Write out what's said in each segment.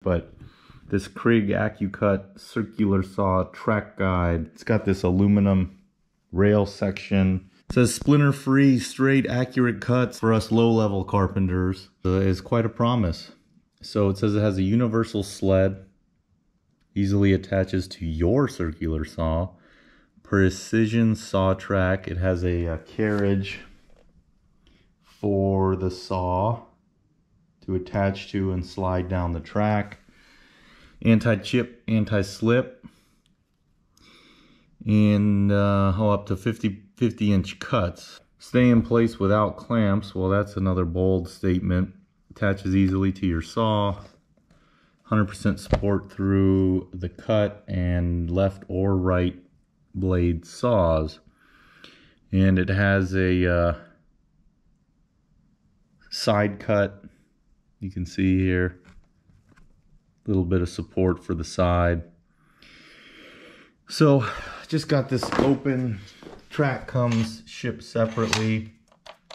But this Kreg Accu-Cut circular saw track guide, it's got this aluminum rail section. It says splinter free, straight, accurate cuts for us low-level carpenters. It's quite a promise. So it says it has a universal sled, easily attaches to your circular saw. Precision saw track. It has a carriage for the saw to attach to and slide down the track. Anti-chip, anti-slip, and up to 50-inch cuts. Stay in place without clamps. Well, that's another bold statement. Attaches easily to your saw. 100% support through the cut and left or right blade saws. And it has a side cut. You can see here. Little bit of support for the side. So just got this open. Track comes shipped separately,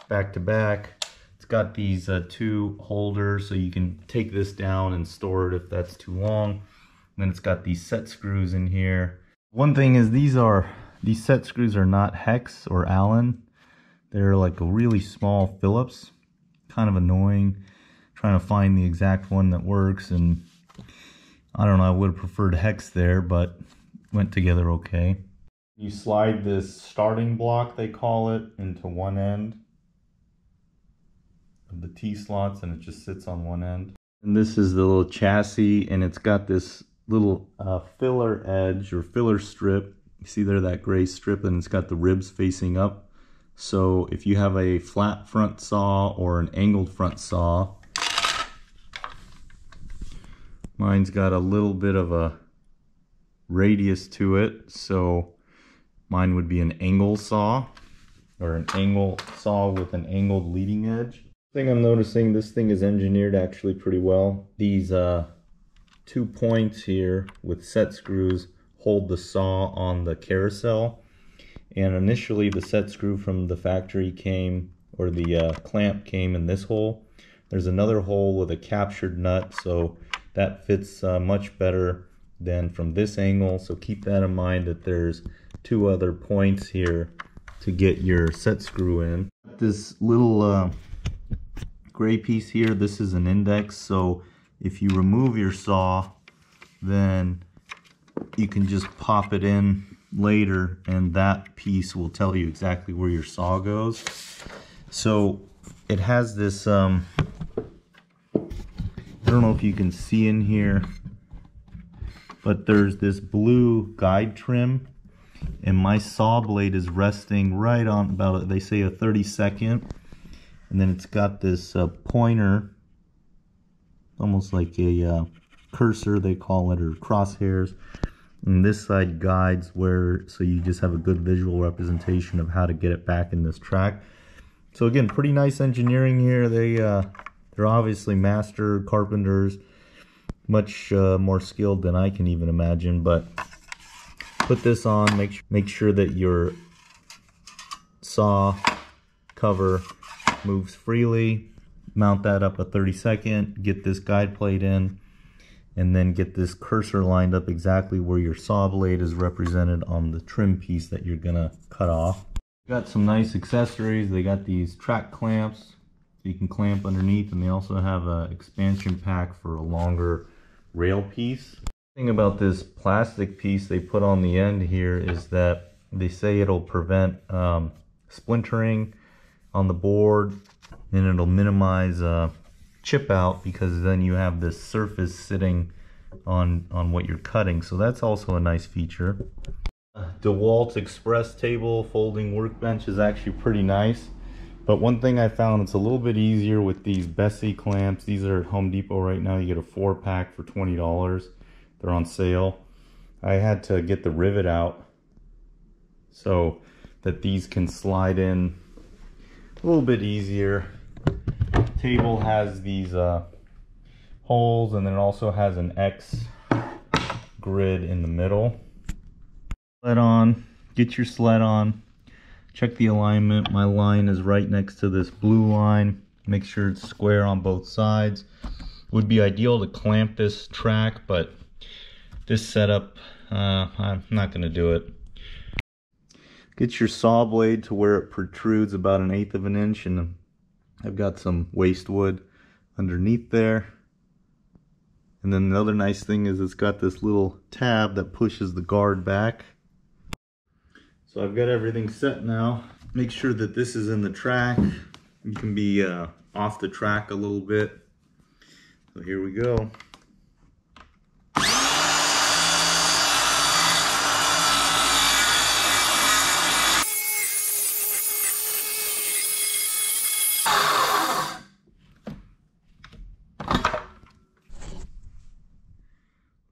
back to back. It's got these two holders so you can take this down and store it if that's too long. And then it's got these set screws in here. One thing is these set screws are not hex or Allen. They're like a really small Phillips. Kind of annoying trying to find the exact one that works, and I don't know, I would have preferred hex there, but went together okay. You slide this starting block, they call it, into one end of the T-slots, and it just sits on one end. And this is the little chassis, and it's got this little filler edge or filler strip. You see there, that gray strip, and it's got the ribs facing up. So if you have a flat front saw or an angled front saw, mine's got a little bit of a radius to it, so mine would be an angle saw, or an angle saw with an angled leading edge. Thing I'm noticing, this thing is engineered actually pretty well. These 2 points here with set screws hold the saw on the carousel, and initially the set screw from the factory came, or the clamp came in this hole. There's another hole with a captured nut, so that fits much better than from this angle. So keep that in mind, that there's two other points here to get your set screw in. This little gray piece here, this is an index, so if you remove your saw, then you can just pop it in later and that piece will tell you exactly where your saw goes. So it has this I don't know if you can see in here, but there's this blue guide trim, and my saw blade is resting right on about, they say, a 32nd, and then it's got this pointer, almost like a cursor they call it, or crosshairs, and this side guides where, so you just have a good visual representation of how to get it back in this track. So again, pretty nice engineering here. They're obviously master carpenters, much more skilled than I can even imagine. But put this on, make sure that your saw cover moves freely. Mount that up a 32nd, get this guide plate in, and then get this cursor lined up exactly where your saw blade is represented on the trim piece that you're gonna cut off. Got some nice accessories. They got these track clamps, so you can clamp underneath, and they also have an expansion pack for a longer rail piece. The thing about this plastic piece they put on the end here is that they say it'll prevent splintering on the board, and it'll minimize chip out, because then you have this surface sitting on what you're cutting. So that's also a nice feature. Dewalt Express table folding workbench is actually pretty nice. But one thing I found, it's a little bit easier with these Bessie clamps. These are at Home Depot right now. You get a 4-pack for $20. They're on sale. I had to get the rivet out so that these can slide in a little bit easier. Table has these holes, and then it also has an X grid in the middle. Sled on, get your sled on, check the alignment. My line is right next to this blue line. Make sure it's square on both sides. Would be ideal to clamp this track, but this setup, I'm not going to do it. Get your saw blade to where it protrudes about 1/8 of an inch, and I've got some waste wood underneath there. And then the other nice thing is it's got this little tab that pushes the guard back. So I've got everything set now. Make sure that this is in the track. You can be off the track a little bit. So here we go.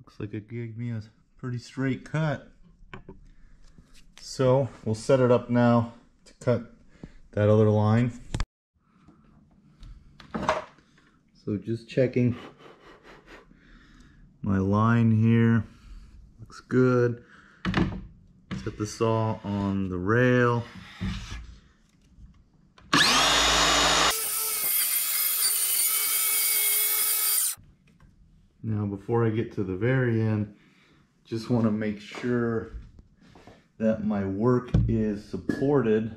Looks like it gave me a pretty straight cut. So we'll set it up now to cut that other line. So just checking my line here. Looks good. Set the saw on the rail. Now before I get to the very end, just want to make sure that my work is supported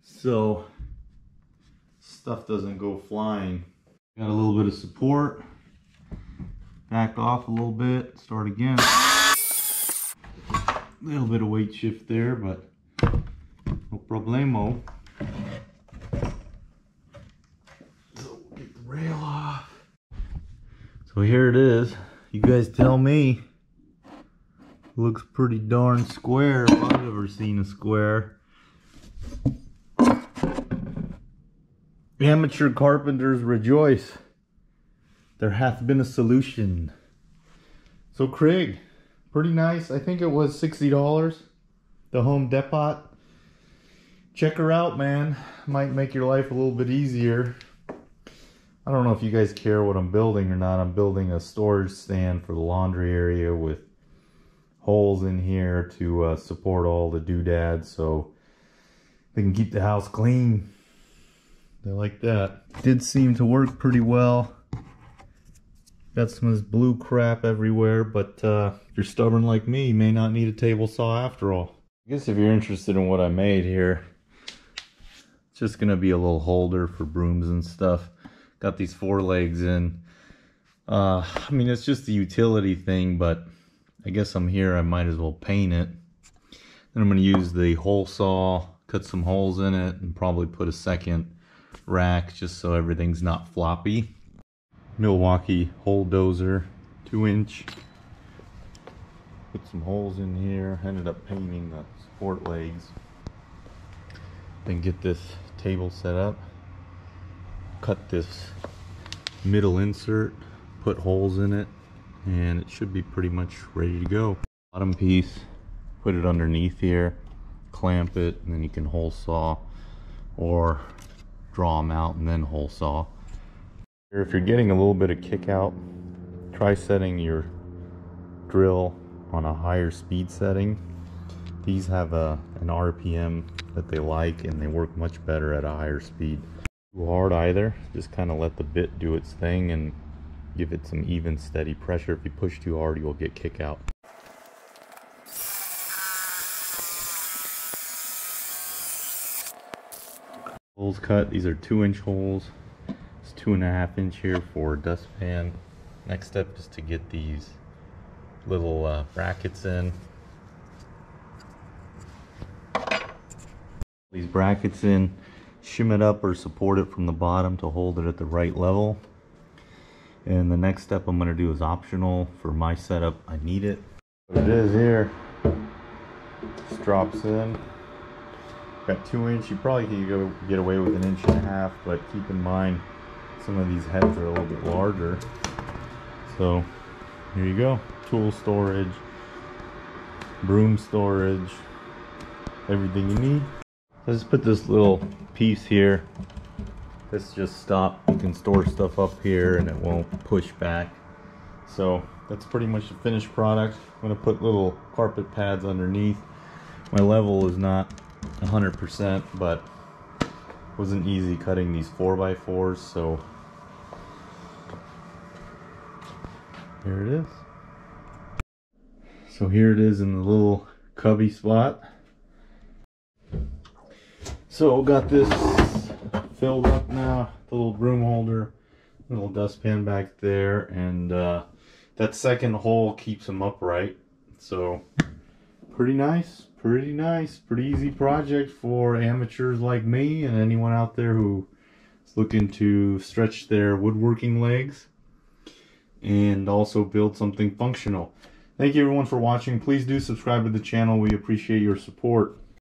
so stuff doesn't go flying. Got a little bit of support. Back off a little bit, start again. A little bit of weight shift there, but no problemo. So get the rail off. So here it is. You guys tell me. Looks pretty darn square if I've ever seen a square. Amateur carpenters rejoice. There hath been a solution. So Kreg, pretty nice. I think it was $60. The Home Depot. Check her out, man. Might make your life a little bit easier. I don't know if you guys care what I'm building or not. I'm building a storage stand for the laundry area with holes in here to support all the doodads so they can keep the house clean. They like that. Did seem to work pretty well. Got some of this blue crap everywhere, but if you're stubborn like me, you may not need a table saw after all. I guess if you're interested in what I made here, it's just gonna be a little holder for brooms and stuff. Got these 4 legs in. I mean, it's just a utility thing, but I guess I'm here, I might as well paint it. Then I'm going to use the hole saw, cut some holes in it, and probably put a second rack just so everything's not floppy. Milwaukee hole dozer, 2-inch. Put some holes in here, ended up painting the support legs. Then get this table set up. Cut this middle insert, put holes in it, and it should be pretty much ready to go. Bottom piece, put it underneath here, clamp it, and then you can hole saw or draw them out and then hole saw. If you're getting a little bit of kick out, try setting your drill on a higher speed setting. These have an RPM that they like, and they work much better at a higher speed. Too hard either, just kind of let the bit do its thing and give it some even steady pressure. If you push too hard, you will get kick out. Holes cut. These are 2-inch holes. It's 2.5 inch here for a dustpan. Next step is to get these little brackets in. These brackets in, shim it up or support it from the bottom to hold it at the right level. And the next step I'm going to do is optional. For my setup, I need it. What it is here, just drops in. Got 2-inch. You probably can get away with 1.5 inches, but keep in mind some of these heads are a little bit larger. So here you go. Tool storage, broom storage, everything you need. Let's put this little piece here. This just stop. You can store stuff up here and it won't push back. So that's pretty much the finished product. I'm going to put little carpet pads underneath. My level is not 100%, but it wasn't easy cutting these 4x4s, so Here it is. So here it is in the little cubby spot. So got this filled up now, the little broom holder, little dustpan back there, and that second hole keeps them upright. So pretty nice, pretty easy project for amateurs like me and anyone out there who is looking to stretch their woodworking legs and also build something functional. Thank you everyone for watching. Please do subscribe to the channel. We appreciate your support.